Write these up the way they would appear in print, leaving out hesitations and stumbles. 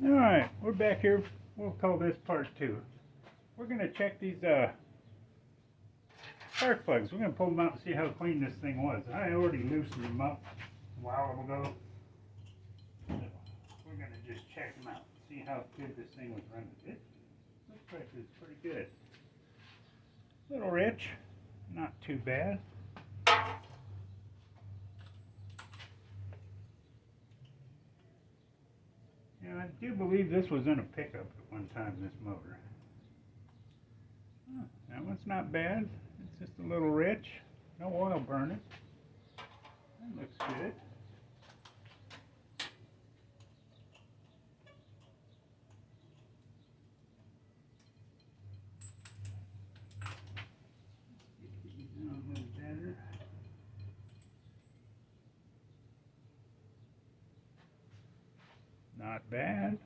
Alright, we're back here. We'll call this part 2. We're going to check these spark plugs. We're going to pull them out and see how clean this thing was. I already loosened them up a while ago. So we're going to just check them out, see how good this thing was running. It looks like it's pretty good. A little rich, not too bad. I do believe this was in a pickup at one time, this motor. Oh, that one's not bad. It's just a little rich. No oil burning. That looks good. Get these down a little better. Not bad.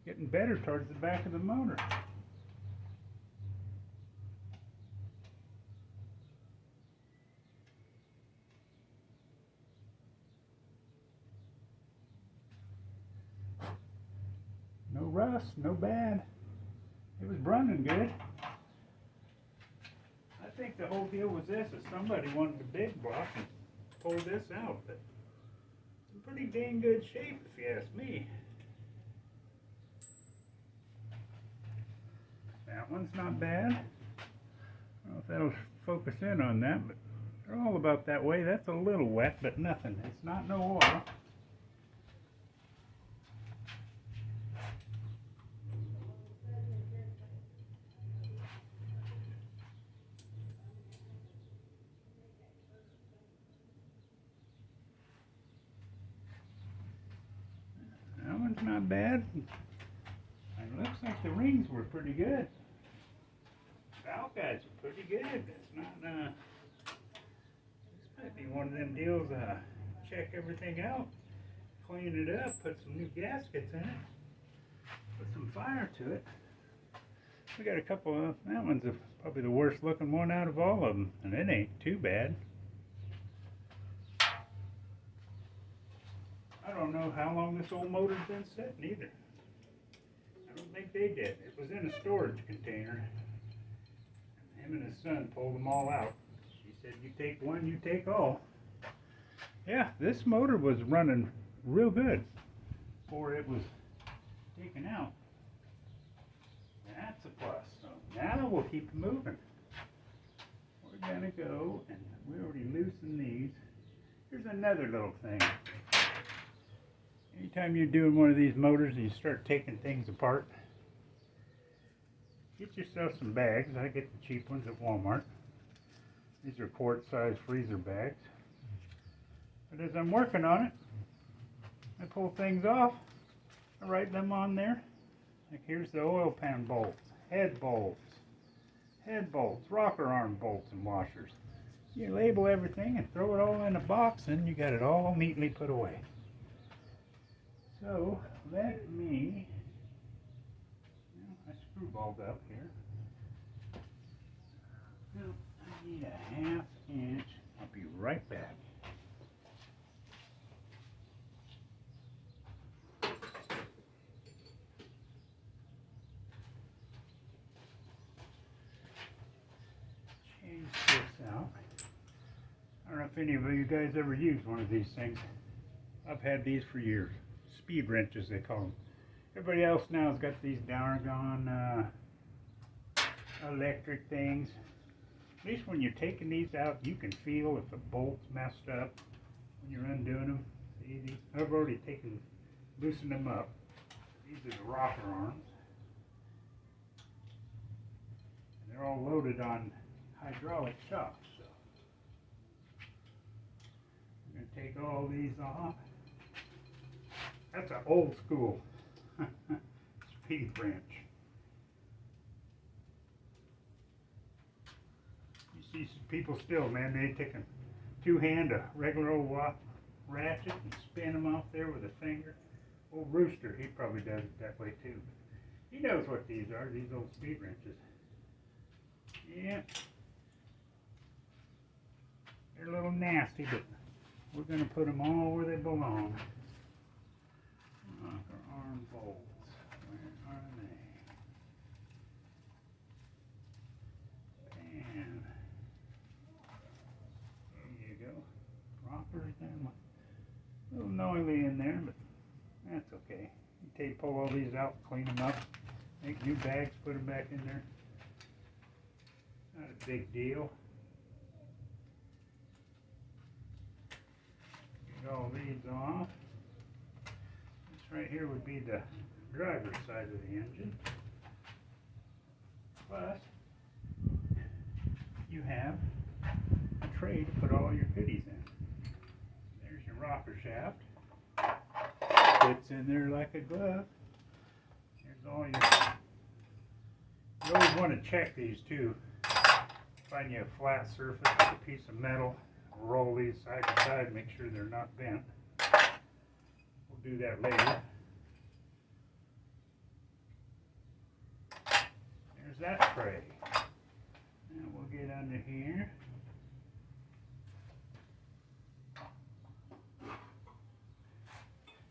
Getting better towards the back of the motor. No rust, no bad. It was running good. I think the whole deal was this, is somebody wanted a big block and pulled this out, but it's in pretty dang good shape if you ask me. That one's not bad. I don't know if that'll focus in on that, but they're all about that way. That's a little wet, but nothing. It's not no oil. That one's not bad. It looks like the rings were pretty good. Valve guides are pretty good. It's not, this might be one of them deals, check everything out, clean it up, put some new gaskets in it, put some fire to it. We got a couple of, that one's probably the worst looking one out of all of them, and it ain't too bad. I don't know how long this old motor's been sitting either. I don't think they did. It was in a storage container. Him and his son pulled them all out. She said, you take one, you take all. Yeah, this motor was running real good before it was taken out. That's a plus. So now we'll keep moving. We're going to go, and we already loosened these. Here's another little thing. Anytime you're doing one of these motors and you start taking things apart, get yourself some bags. I get the cheap ones at Walmart. These are quart-size freezer bags. But as I'm working on it, I pull things off. I write them on there. Like here's the oil pan bolts, head bolts, rocker arm bolts and washers. You label everything and throw it all in a box, and you got it all neatly put away. So let me, I screwballed up here. Well, I need a 1/2 inch. I'll be right back. Change this out. I don't know if any of you guys ever used one of these things. I've had these for years. Speed wrenches, they call them. Everybody else now has got these doggone electric things. At least when you're taking these out, you can feel if the bolt's messed up when you're undoing them. See, these, I've already loosened them up. These are the rocker arms. And they're all loaded on hydraulic shocks. So I'm going to take all these off. That's an old school speed wrench. You see some people still, man, they take a two-hand, a regular old ratchet and spin them off there with a finger. Old Rooster, he probably does it that way too. He knows what these are, these old speed wrenches. Yeah. They're a little nasty, but we're going to put them all where they belong. Rocker arm bolts. okay. You pull all these out, clean them up, make new bags, put them back in there. Not a big deal. Get all these off. This right here would be the driver's side of the engine. Plus, you have a tray to put all your goodies in. There's your rocker shaft. Fits in there like a glove. Here's all your... You always want to check these too. Find you a flat surface, a piece of metal, roll these side to side, make sure they're not bent. We'll do that later. There's that tray. Now we'll get under here.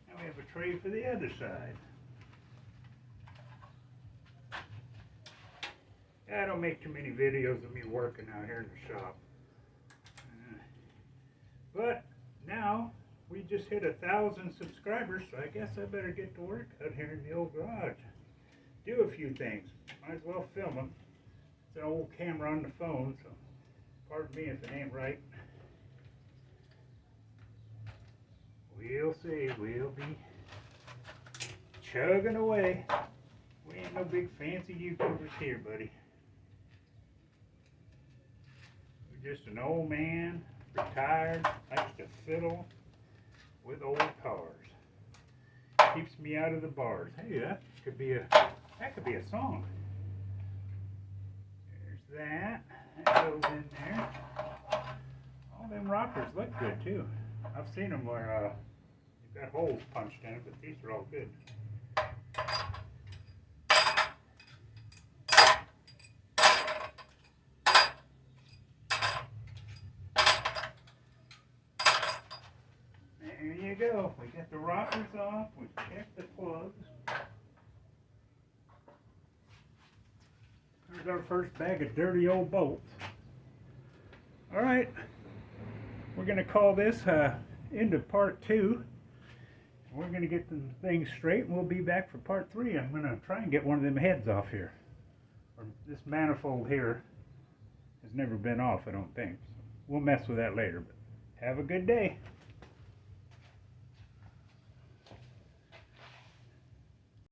Now we have a tray for the other side. I don't make too many videos of me working out here in the shop. But now we just hit 1,000 subscribers, so I guess I better get to work out here in the old garage. Do a few things. Might as well film them. It's an old camera on the phone, so pardon me if it ain't right. We'll see. We'll be chugging away. We ain't no big fancy YouTubers here, buddy. We're just an old man, retired, likes to fiddle with old cars. Keeps me out of the bars. Hey, that could be a song. There's that. That goes in there. All them rockers look good too. I've seen them where you've got holes punched in it, but these are all good. There you go. We got the rockers off. We checked the plugs. There's our first bag of dirty old bolts. All right. We're going to call this into part 2. We're going to get the thing straight, and we'll be back for part 3. I'm going to try and get one of them heads off here. Or this manifold here has never been off, I don't think. So we'll mess with that later. But have a good day.